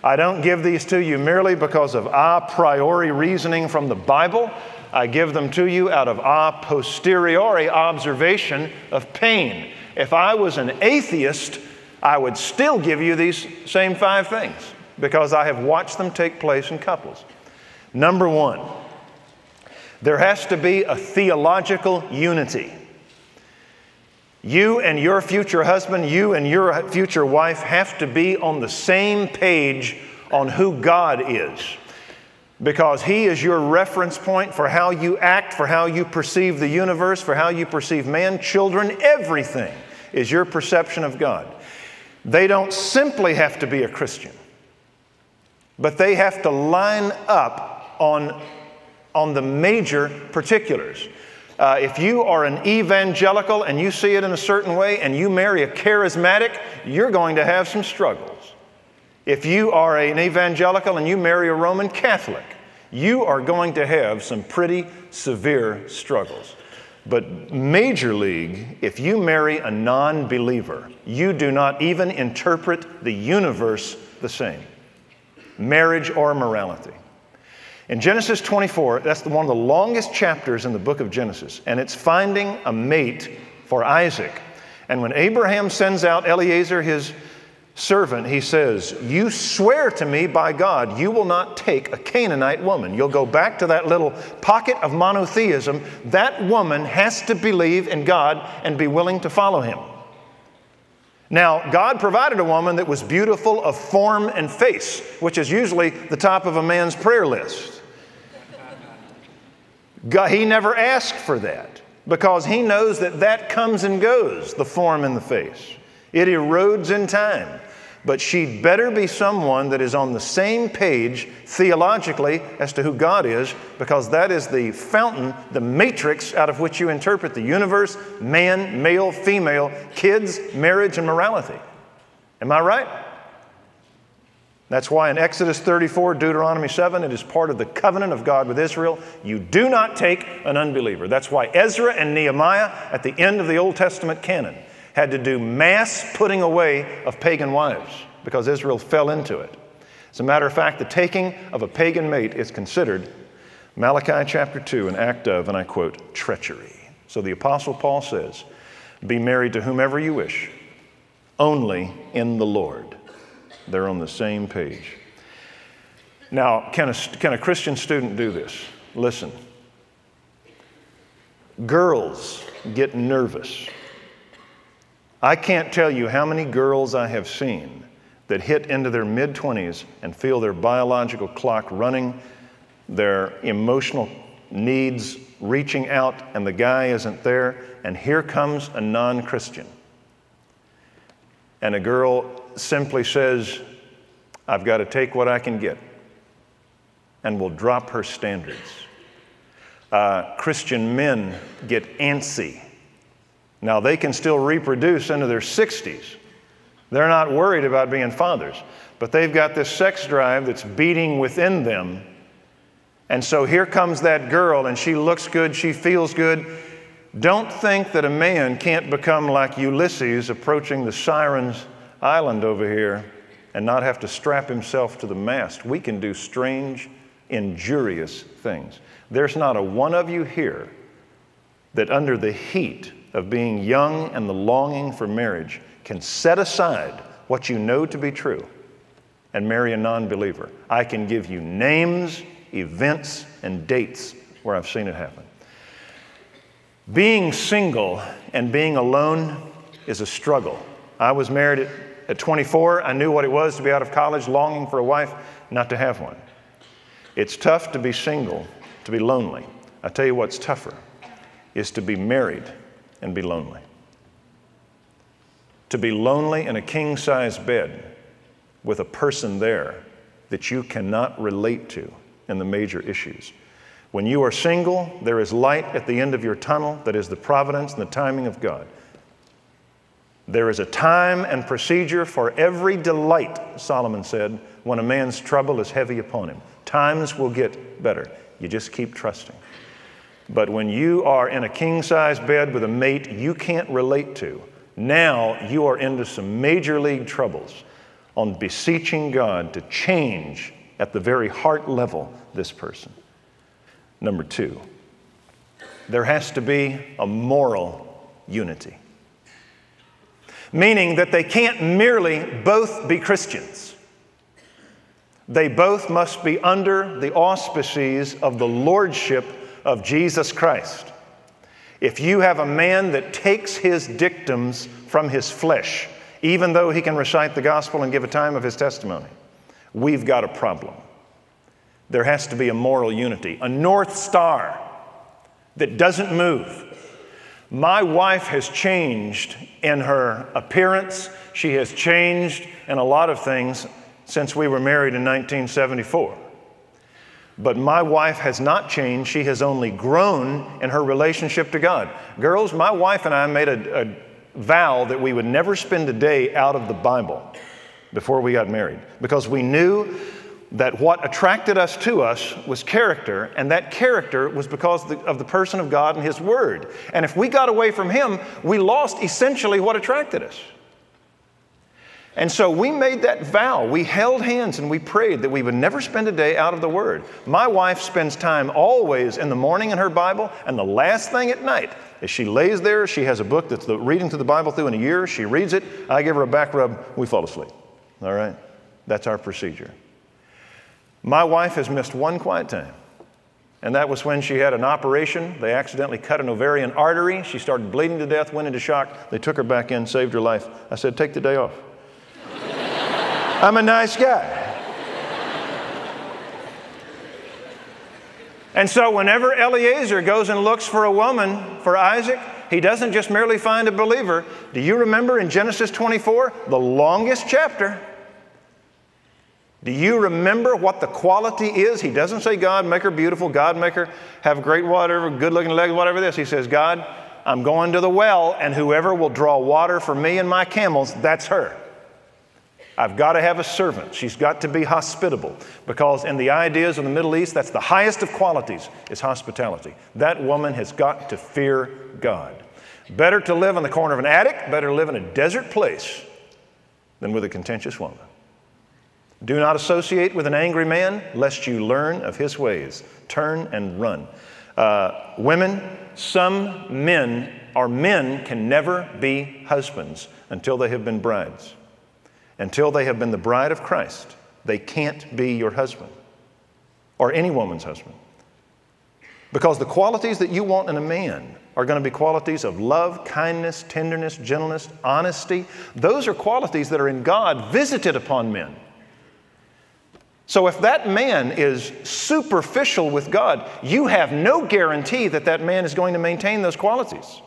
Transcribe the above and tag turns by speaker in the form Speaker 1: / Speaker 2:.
Speaker 1: I don't give these to you merely because of a priori reasoning from the Bible. I give them to you out of a posteriori observation of pain. If I was an atheist, I would still give you these same 5 things because I have watched them take place in couples. Number 1, there has to be a theological unity. You and your future husband, you and your future wife have to be on the same page on who God is, because He is your reference point for how you act, for how you perceive the universe, for how you perceive man, children, everything is your perception of God. They don't simply have to be a Christian, but they have to line up on the major particulars. If you are an evangelical and you see it in a certain way and you marry a charismatic, you're going to have some struggles. If you are an evangelical and you marry a Roman Catholic, you are going to have some pretty severe struggles. But major league, if you marry a non-believer, you do not even interpret the universe the same. Marriage or morality. In Genesis 24, that's one of the longest chapters in the book of Genesis, and it's finding a mate for Isaac. And when Abraham sends out Eliezer, his servant, he says, "You swear to me by God, you will not take a Canaanite woman." You'll go back to that little pocket of monotheism. That woman has to believe in God and be willing to follow Him. Now, God provided a woman that was beautiful of form and face, which is usually the top of a man's prayer list. God, He never asked for that because He knows that that comes and goes, the form and the face. It erodes in time. But she'd better be someone that is on the same page theologically as to who God is, because that is the fountain, the matrix out of which you interpret the universe, man, male, female, kids, marriage, and morality. Am I right? That's why in Exodus 34, Deuteronomy 7, it is part of the covenant of God with Israel. You do not take an unbeliever. That's why Ezra and Nehemiah at the end of the Old Testament canon had to do mass putting away of pagan wives because Israel fell into it. As a matter of fact, the taking of a pagan mate is considered, Malachi chapter 2, an act of, and I quote, treachery. So the Apostle Paul says, be married to whomever you wish, only in the Lord. They're on the same page. Now, can a Christian student do this? Listen. Girls get nervous. I can't tell you how many girls I have seen that hit into their mid-20s and feel their biological clock running, their emotional needs reaching out, and the guy isn't there, and here comes a non-Christian. And a girl simply says, I've got to take what I can get, and will drop her standards. Christian men get antsy. Now, they can still reproduce into their 60s. They're not worried about being fathers, but they've got this sex drive that's beating within them. And so here comes that girl, and she looks good, she feels good. Don't think that a man can't become like Ulysses approaching the Sirens' island over here and not have to strap himself to the mast. We can do strange, injurious things. There's not a one of you here that under the heat of being young and the longing for marriage can set aside what you know to be true and marry a non-believer. I can give you names, events, and dates where I've seen it happen. Being single and being alone is a struggle. I was married at 24. I knew what it was to be out of college, longing for a wife, not to have one. It's tough to be single, to be lonely. I tell you what's tougher is to be married and be lonely. To be lonely in a king-size bed with a person there that you cannot relate to in the major issues. When you are single, there is light at the end of your tunnel that is the providence and the timing of God. There is a time and procedure for every delight, Solomon said, when a man's trouble is heavy upon him. Times will get better. You just keep trusting. But when you are in a king-size bed with a mate you can't relate to, now you are into some major league troubles on beseeching God to change at the very heart level this person. Number two, there has to be a moral unity. Meaning that they can't merely both be Christians. They both must be under the auspices of the lordship of Jesus Christ. If you have a man that takes his dictums from his flesh, even though he can recite the gospel and give a time of his testimony, we've got a problem. There has to be a moral unity, a north star that doesn't move. My wife has changed in her appearance. She has changed in a lot of things since we were married in 1974. But my wife has not changed. She has only grown in her relationship to God. Girls, my wife and I made a vow that we would never spend a day out of the Bible before we got married, because we knew that what attracted us to us was character, and that character was because of the person of God and His Word. And if we got away from Him, we lost essentially what attracted us. And so we made that vow. We held hands and we prayed that we would never spend a day out of the Word. My wife spends time always in the morning in her Bible, and the last thing at night is she lays there. She has a book that's the reading through the Bible through in a year. She reads it. I give her a back rub. We fall asleep. All right? That's our procedure. My wife has missed one quiet time, and that was when she had an operation. They accidentally cut an ovarian artery. She started bleeding to death, went into shock. They took her back in, saved her life. I said, take the day off. I'm a nice guy. And so whenever Eliezer goes and looks for a woman for Isaac, he doesn't just merely find a believer. Do you remember in Genesis 24, the longest chapter? Do you remember what the quality is? He doesn't say, God, make her beautiful. God, make her have great whatever, good-looking legs, whatever this. He says, God, I'm going to the well, and whoever will draw water for me and my camels, that's her. I've got to have a servant. She's got to be hospitable, because in the ideas of the Middle East, that's the highest of qualities, is hospitality. That woman has got to fear God. Better to live in the corner of an attic, better to live in a desert place than with a contentious woman. Do not associate with an angry man, lest you learn of his ways. Turn and run. Women, some men can never be husbands until they have been brides. Until they have been the bride of Christ, they can't be your husband or any woman's husband. Because the qualities that you want in a man are going to be qualities of love, kindness, tenderness, gentleness, honesty. Those are qualities that are in God visited upon men. So if that man is superficial with God, you have no guarantee that that man is going to maintain those qualities.